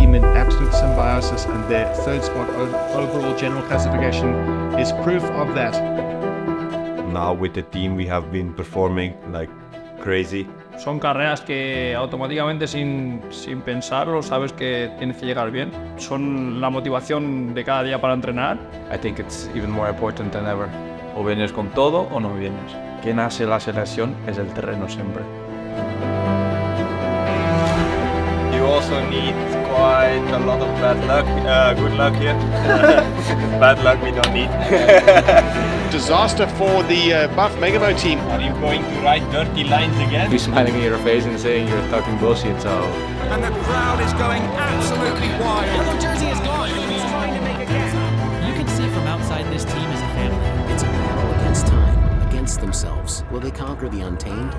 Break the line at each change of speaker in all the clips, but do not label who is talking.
team in absolute symbiosis, and their third spot overall general classification is proof of that.
Now with the team we have been performing like crazy.
Son carreras que automáticamente sin pensarlo sabes que tienes que llegar bien. Son la motivación de cada día para entrenar.
I think it's even more important than ever. O vienes con todo o no vienes. Quien hace la selección es el terreno siempre.
You also need quite a lot of bad luck, good luck here. Bad luck we don't need.
Disaster for the BUFF-MEGAMO team.
Are you going to write dirty lines again?
Be smiling in your face and saying you're talking bullshit, so...
And the crowd is going absolutely wild.
Yellow jersey is gone. He's trying to make a guess.
You can see from outside this team is a family.
It's a battle against time, against themselves. Will they conquer the untamed?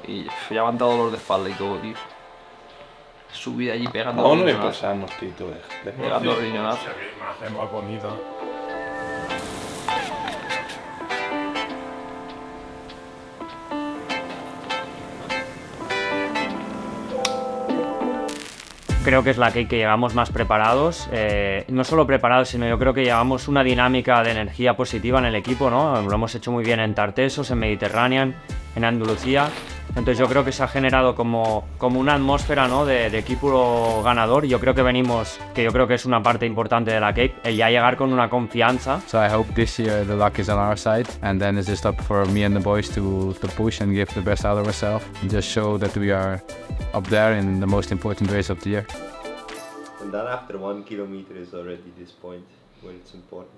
Y ya me han dado dolor de espalda y todo, tío. Subí allí pegando
No, no
riñonazos.
pasarnos, Tito.
Pegando riñonazos.
Más bonito.
Creo que es la que llegamos más preparados, no solo preparados, sino yo creo que llevamos una dinámica de energía positiva en el equipo, ¿no? Lo hemos hecho muy bien en Tartesos, en Mediterranean, en Andalucía. Entonces yo creo que se ha generado como una atmósfera, ¿no? de equipo ganador. Yo creo que venimos, que yo creo que es una parte importante de la Cape, el ya llegar con una confianza.
So I hope this year the luck is on our side, and then it's just up for me and the boys to push and give the best out of ourselves, and just show that we are up there in the most important race of the year.
And then after 1 kilometer is already this point where it's important.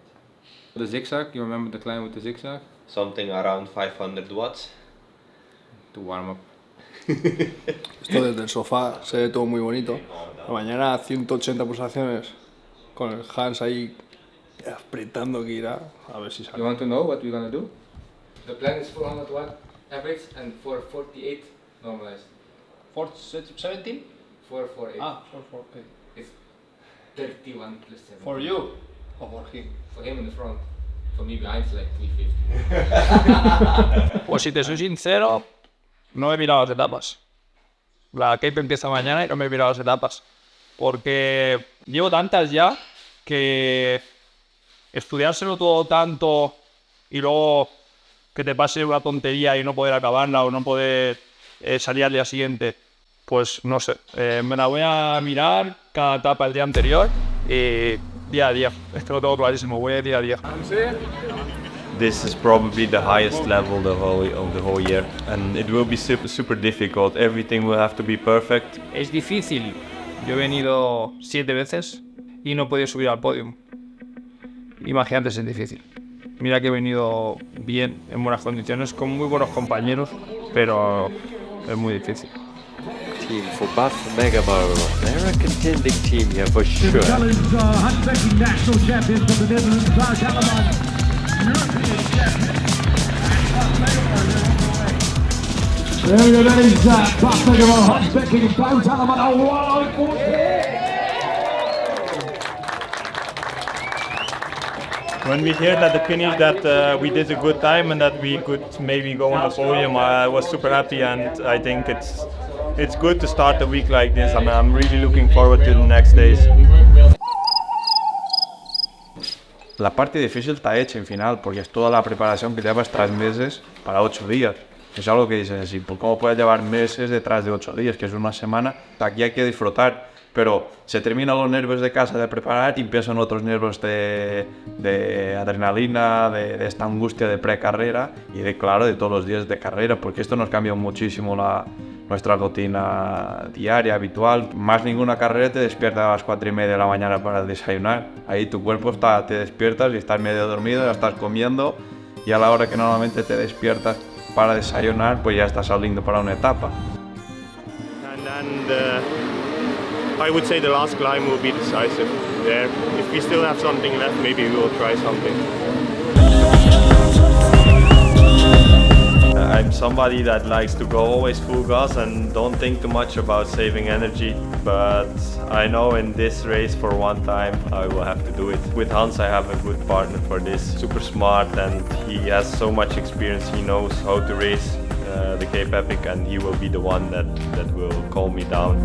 The zigzag, you remember the climb with the zigzag?
Something around 500 watts.
To warm up.
Esto desde el sofá se ve todo muy bonito. La mañana 180 pulsaciones con el Hans ahí apretando que irá a ver si sale.
You want to know what we're gonna do? The plan is 400 watt average and 448 normalized.
417?
448.
Ah, 448.
It's 31 plus 7.
For you or for him?
For him in the front. For me behind it's like 350.
Pues si te soy sincero, no he mirado las etapas. La Cape empieza mañana y no me he mirado las etapas. Porque llevo tantas ya que estudiárselo todo tanto y luego que te pase una tontería y no poder acabarla o no poder salir al día siguiente, pues no sé. Me la voy a mirar cada etapa el día anterior y día a día. Esto lo tengo clarísimo, voy a día a día.
This is probably the highest level of the whole year, and it will be super difficult. Everything will have to be perfect.
Es difícil. Yo he venido 7 veces y no he podido subir al podium. Imagínate si es difícil. Mira que he venido bien, en buenas condiciones, con muy buenos compañeros, pero es muy difícil.
Team for BUFF-MEGAMO. They're a contending team here for sure.
Becking national champions of the Netherlands, Wout Alleman. European champion. There it is, BUFF-MEGAMO, Becking, Wout Alleman, a wild
When we heard at the finish that we did a good time and that we could maybe go on the podium, I was super happy, and I think it's good to start a week like this. I'm really looking forward to the next days.
La parte difícil está hecha en final, porque es toda la preparación que llevas 3 meses para 8 días. Es algo que dices así, ¿cómo puedes llevar meses detrás de 8 días, que es una semana? Aquí hay que disfrutar, pero se terminan los nervios de casa de preparar y empiezan otros nervios de adrenalina, de esta angustia de precarrera y claro, de todos los días de carrera, porque esto nos cambia muchísimo nuestra rutina diaria, habitual. Más ninguna carrera te despierta a las 4:30 de la mañana para desayunar. Ahí tu cuerpo te despiertas y estás medio dormido, ya estás comiendo y a la hora que normalmente te despiertas para desayunar, pues ya estás saliendo para una etapa.
And I would say the last climb will be decisive there. If we still have something left, maybe we will try something. I'm somebody that likes to go always full gas and don't think too much about saving energy, but I know in this race for one time I will have to do it. With Hans I have a good partner for this, super smart, and he has so much experience, he knows how to race
the Cape Epic, and he will be the one that will calm me down.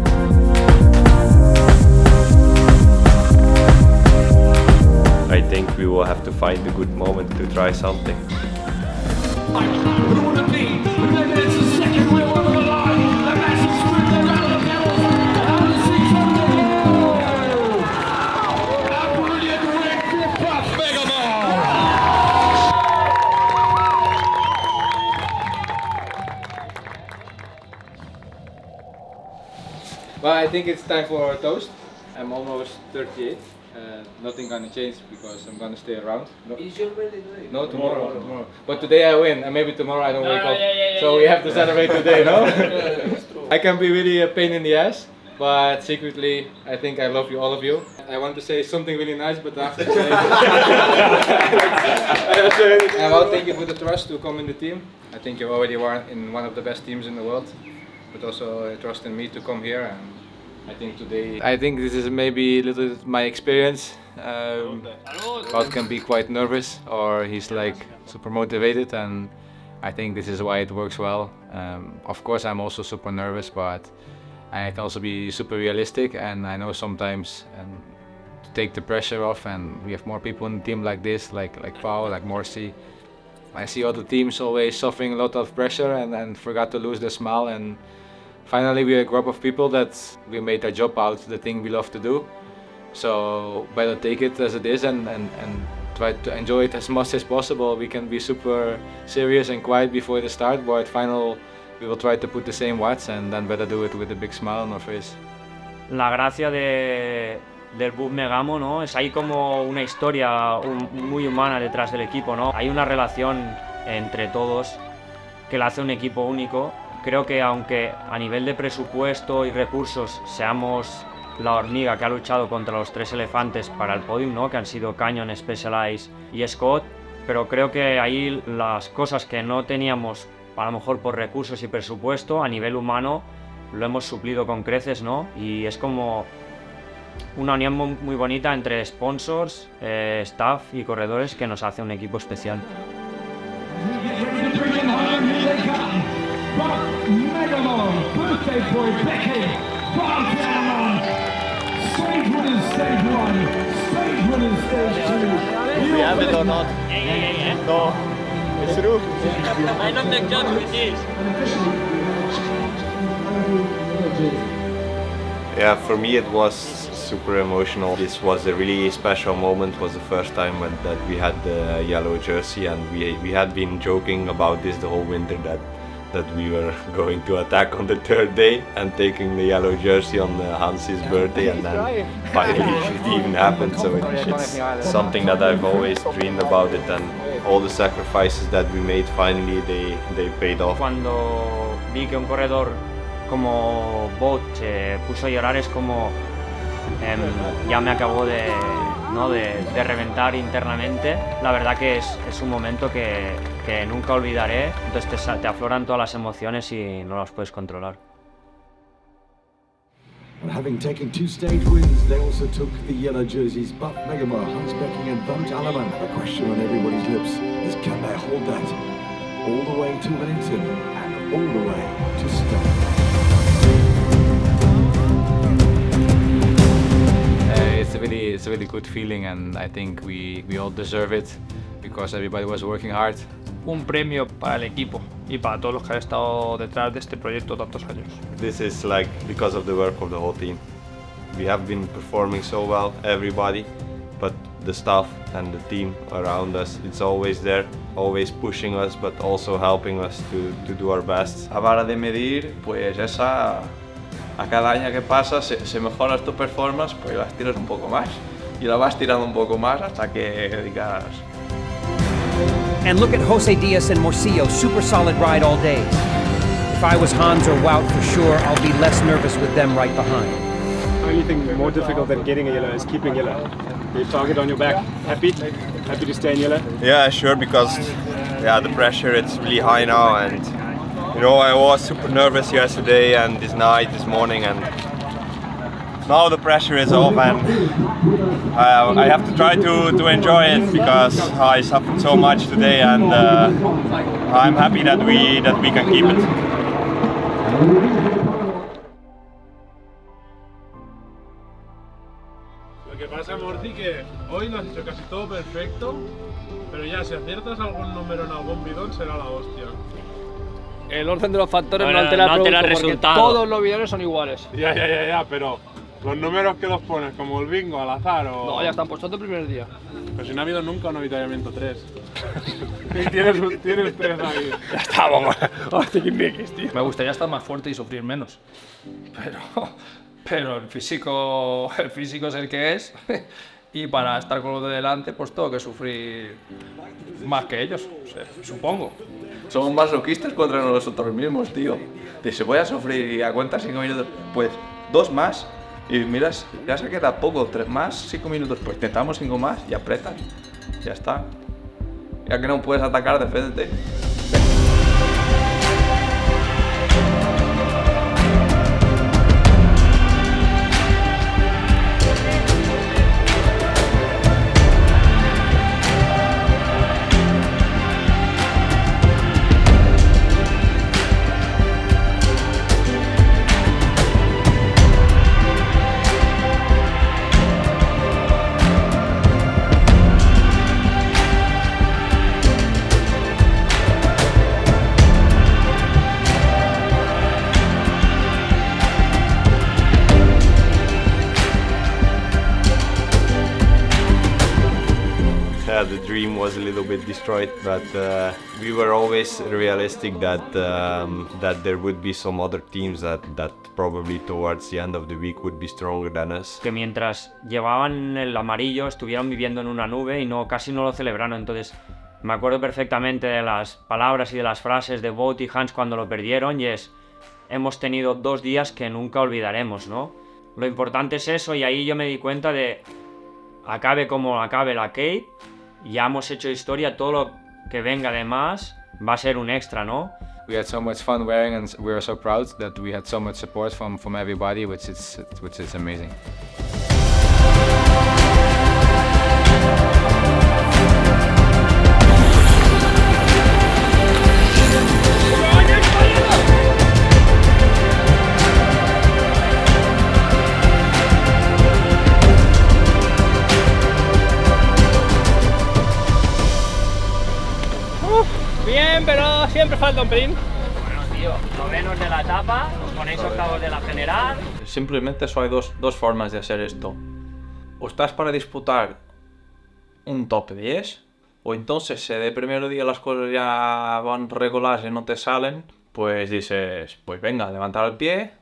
I think we will have to find a good moment to try something.
Well, I think it's time for a toast. I'm almost 38. Nothing gonna change because I'm gonna stay around. No.
Is your birthday today?
No, tomorrow. But today I win, and maybe tomorrow I don't wake up. So we have to celebrate today, no? I can be really a pain in the ass, but secretly I think I love you, all of you. I want to say something really nice, but I have to say. And well, thank you for the trust to come in the team. I think you already were in one of the best teams in the world, but also trust in me to come here. And I think today, I think this is maybe a little bit my experience. Wout can be quite nervous, or he's like super motivated, and I think this is why it works well. Of course, I'm also super nervous, but I can also be super realistic, and I know sometimes to take the pressure off. And we have more people in the team like this, like Paul, like Morcillo. I see other teams always suffering a lot of pressure and forgot to lose their smile. And finally, we're a group of people that we made our job out, the thing we love to do. So better take it as it is and try to enjoy it as much as possible. We can be super serious and quiet before the start, but final we will try to put the same watts and then better do it with a big smile on our face.
La gracia del BUFF-MEGAMO, ¿no? Es ahí como una historia muy humana detrás del equipo, ¿no? Hay una relación entre todos que la hace un equipo único. Creo que aunque a nivel de presupuesto y recursos seamos la hormiga que ha luchado contra los tres elefantes para el podium, ¿no? Que han sido Canyon, Specialized y Scott, pero creo que ahí las cosas que no teníamos a lo mejor por recursos y presupuesto a nivel humano lo hemos suplido con creces, ¿no? Y es como una unión muy bonita entre sponsors, staff y corredores que nos hace un equipo especial.
BUFF-MEGAMO birthday boy Becking, Alleman, stage winners stage 1, stage winners stage 2.
We have it or not?
Yeah.
No, it's true.
I don't take judge with this.
Yeah, for me it was super emotional. This was a really special moment. It was the first time that we had the yellow jersey, and we had been joking about this the whole winter that we were going to attack on the third day and taking the yellow jersey on Hansi's birthday, and then finally it even happened. So it's something that I've always dreamed about it, and all the sacrifices that we made finally they paid off.
Cuando vi que un corredor como Wout se puso a llorar es como ya me acabó de reventar internamente. La verdad que es un momento que nunca olvidaré. Entonces te afloran todas las emociones y no las puedes controlar.
And having taken 2 stage wins, they also took the yellow jerseys. BUFF-MEGAMO, Becking and Alleman. The question on everybody's lips is, can they hold that all the way to Wellington and all the way to Stoke?
It's a really good feeling, and I think we all deserve it because everybody was working hard.
Un premio para el equipo y para todos los que han estado detrás de este proyecto tantos años.
This is like because of the work of the whole team. We have been performing so well, everybody, but the staff and the team around us, it's always there, always pushing us, but also helping us to do our best.
A vara de medir, pues esa a cada año que pasa se mejora tu performance, pues la tiras un poco más y la vas tirando un poco más hasta que digas.
And look at Jose Dias and Morcillo, super solid ride all day. If I was Hans or Wout, for sure, I'll be less nervous with them right behind.
Anything more difficult than getting a yellow is keeping yellow. The target on your back, happy to stay in yellow?
Yeah, sure, because the pressure it's really high now, and you know I was super nervous yesterday and this morning, and
now the pressure is off, and I have to try to enjoy it because I suffered so much today, and I'm happy that we can keep it.
Lo que pasa, Morci, que hoy lo has hecho casi todo perfecto, pero ya si aciertas algún número en algún bidón será la hostia.
El orden de los factores
Bueno,
no altera el
no altera el
producto, porque
resultado.
todos los bidones son iguales.
Ya, pero los números que los pones, como el bingo, al azar o...
No, ya están puestos el primer día.
Pero si no ha habido nunca un avituallamiento 3. Y tienes 3 ahí.
Ya estamos. Hostia, qué bien, tío. Me gustaría estar más fuerte y sufrir menos. Pero el físico es el que es. Y para estar con los de delante, pues tengo que sufrir más que ellos, supongo.
Somos masoquistas contra nosotros mismos, tío. Dice, voy a sufrir y a cuenta 5 minutos. Pues 2 más. Y miras, ya se queda poco. 3 más, 5 minutos. Pues intentamos 5 más y apretas. Ya está. Ya que no puedes atacar, defiéndete.
The dream was a little bit destroyed, but we were always realistic that there would be some other teams that probably towards the end of the week would be stronger than us.
Que mientras llevaban el amarillo estuvieron viviendo en una nube y casi no lo celebraron. Entonces me acuerdo perfectamente de las palabras y de las frases de Wout y Hans cuando lo perdieron, y hemos tenido 2 días que nunca olvidaremos, ¿no? Lo importante es eso, y ahí yo me di cuenta de acabe como acabe la Cape, ya hemos hecho historia, todo lo que venga de más va a ser un extra, ¿no?
We had so much fun wearing, and we were so proud that we had so much support from everybody, which is amazing.
Bien, pero siempre falta un pelín.
Bueno, tío, novenos de la etapa, os ponéis octavos de la general.
Simplemente solo hay dos formas de hacer esto. O estás para disputar un top 10, o entonces si de primer día las cosas ya van regulares y no te salen, pues dices, pues venga, levantar el pie,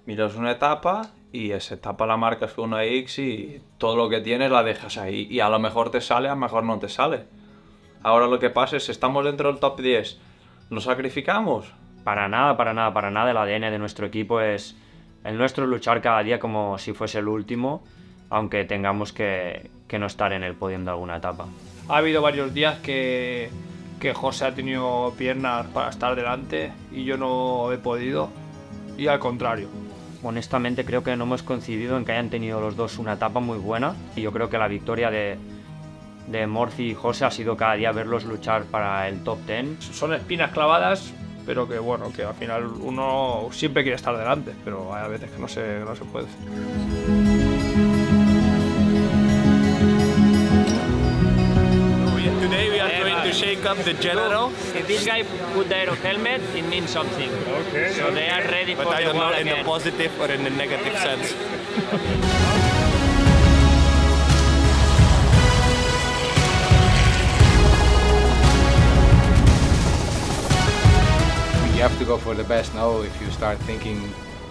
miras una etapa y esa etapa la marcas con una X y todo lo que tienes la dejas ahí. Y a lo mejor te sale, a lo mejor no te sale. Ahora lo que pasa es, estamos dentro del top 10, ¿lo sacrificamos?
Para nada. El ADN de nuestro equipo es el nuestro, luchar cada día como si fuese el último, aunque tengamos que no estar en el podium de alguna etapa.
Ha habido varios días que José ha tenido piernas para estar delante y yo no he podido, y al contrario.
Honestamente creo que no hemos coincidido en que hayan tenido los dos una etapa muy buena, y yo creo que la victoria de Morci y José ha sido cada día verlos luchar para el top 10.
Son espinas clavadas, pero que bueno, que al final uno siempre quiere estar delante, pero hay veces que no se puede.
Today we are going to shake up the general.
If this guy put their helmet, it means something.
Okay.
So they are ready for
But I
the
don't know
war
in
again.
the positive or in the negative sense.
You have to go for the best now. If you start thinking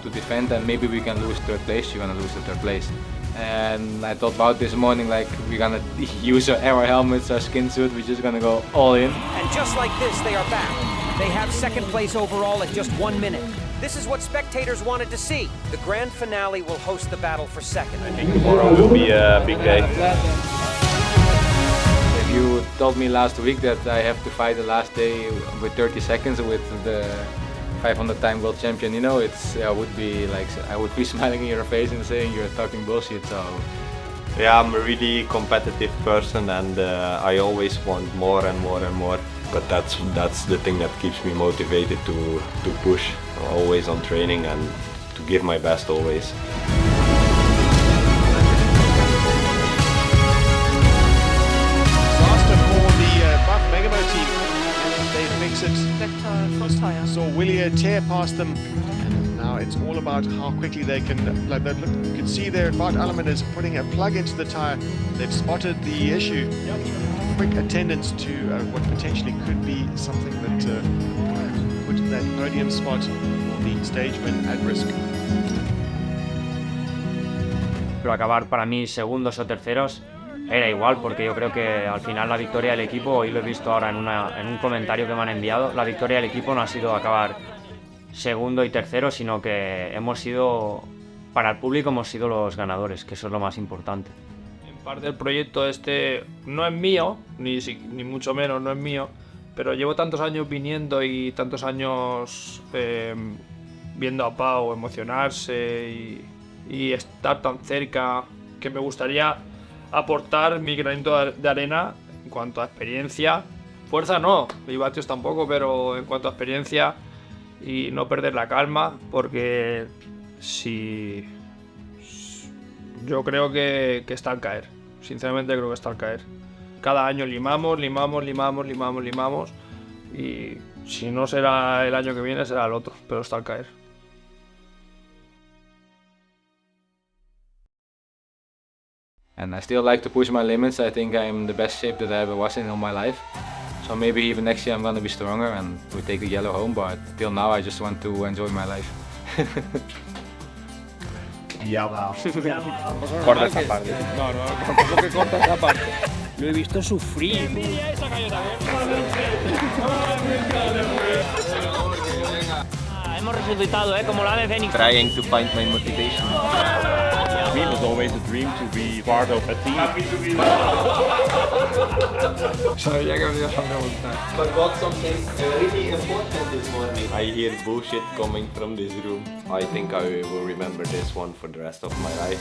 to defend, then maybe we can lose 3rd place, you're gonna lose the 3rd place. And I thought about this morning, like, we're gonna use our helmets, our skin suit, we're just gonna go all in.
And just like this, they are back. They have 2nd place overall at just 1 minute. This is what spectators wanted to see. The grand finale will host the battle for 2nd.
I think tomorrow will be a big day.
If you told me last week that I have to fight the last day with 30 seconds with the 500-time world champion, you know, I would be smiling in your face and saying you're talking bullshit. So
yeah, I'm a really competitive person, and I always want more and more and more. But that's the thing that keeps me motivated to push. I'm always on training and to give my best always.
BUFF-MEGAMO Team. They fix it. Saw Willier tear past them. And now it's all about how quickly they can. Like, look, you can see there, Alleman is putting a plug into the tire. They've spotted the issue. Quick attendance to what potentially could be something that put that podium spot or the stage win at risk.
Pero acabar para mí segundos o terceros era igual, porque yo creo que al final la victoria del equipo, hoy lo he visto ahora en un comentario que me han enviado, la victoria del equipo no ha sido acabar segundo y tercero, sino que hemos sido, para el público hemos sido los ganadores, que eso es lo más importante.
En parte el proyecto este no es mío, ni mucho menos no es mío, pero llevo tantos años viniendo y tantos años viendo a Pau emocionarse y estar tan cerca, que me gustaría aportar mi granito de arena en cuanto a experiencia. Fuerza no, y vatios tampoco, pero en cuanto a experiencia y no perder la calma, porque yo creo que está al caer. Sinceramente creo que está al caer. Cada año limamos y si no será el año que viene será el otro, pero está al caer.
And I still like to push my limits. I think I'm in the best shape that I ever was in all my life. So maybe even next year I'm gonna be stronger and we take the yellow home, but till now I just want to enjoy my life.
Ya va.
Corta esa parte. No, tampoco que corta esa parte.
Lo he visto sufrir. Hemos resucitado, como la de Fénix.
Trying to find my motivation.
For me, it was always a dream to be part of a team.
Sabía que me ibas a preguntar.
Forgot something really important this morning. I hear bullshit coming from this room. I think I will remember this one for the rest of my life.